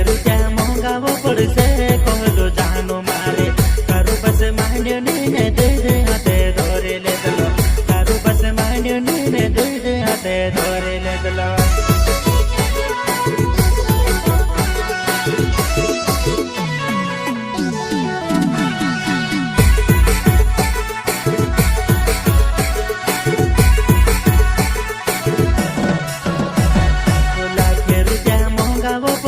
फेरू क्या मंगावो पड़से कहलो जानो मारे तारू बस मान्यो ने दे दे हाथे धोरे ले दलो तारू बस मान्यो ने दे दे हाथे धोरे ले दलो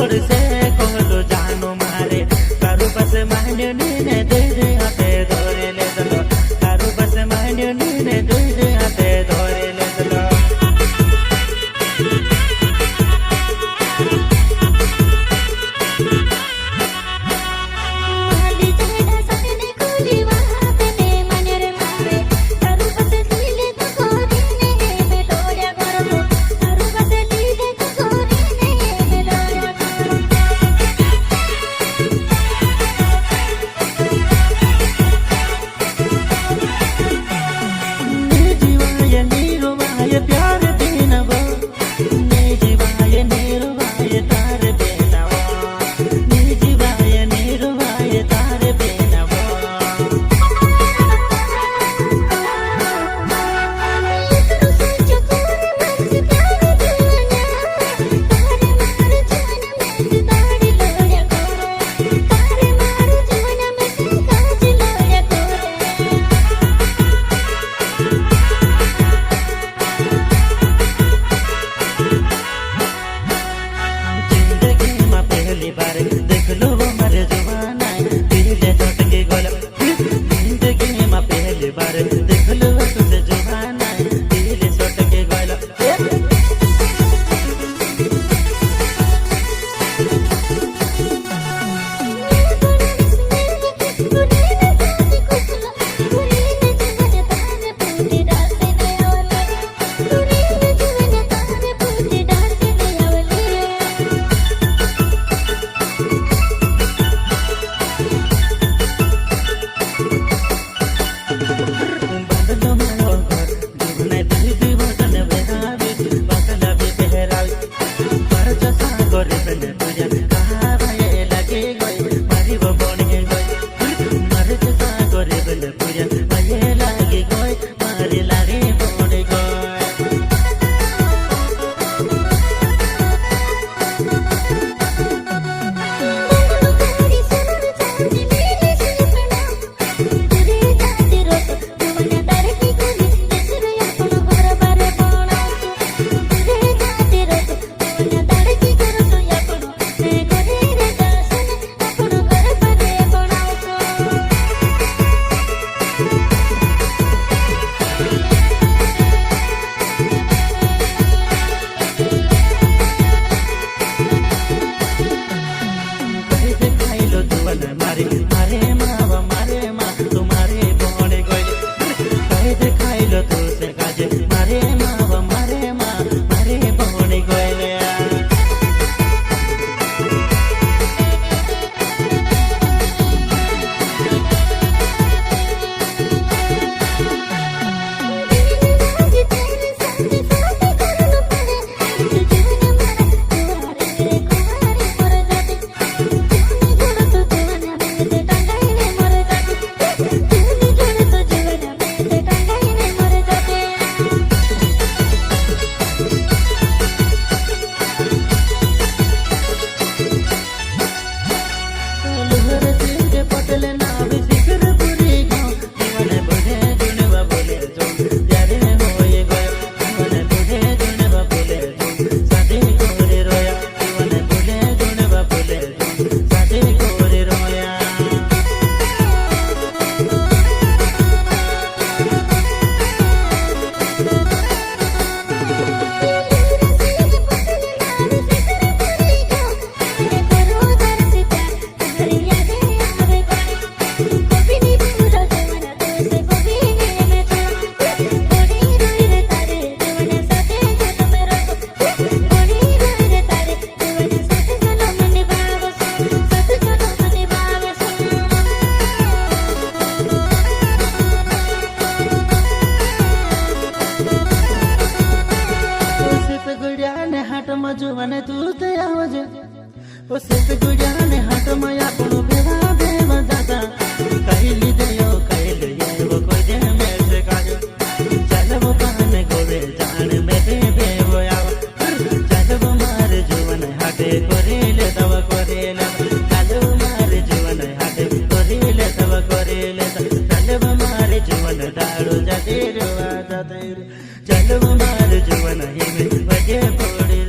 से कहलो जानो मारे तारू बस मान्यो ने दे दे हाथे धोरे ले दलो तारू बस मान्यो ने दे दे हाथे धोरे ले दलो प्यार देना वो ने जीवाय नेरुवाय तार बेना वो ने जीवाय नेरुवाय तार बेना वो बार देख लो वो मरे जवाना दिल टूट के गोल जिंदगी में पहली बार देख लो तुझे जवाना दिल टूट के गोल सिर्फ गुजाने हाथ माया कोनो बेवा बेवा दादा कहली दियो कहली वो कोई दे मेरे काजो चलो बहाने गोरे जान मेरे बेवो आवा चलो मारे जुवन हाटे कोरेले तव कोरेले चलो मारे जुवन हाटे कोरेले तव कोरेले चलो मारे जुवन दाड़ो जाते रो चलो मारे जुवन हिमे बजे पड़ी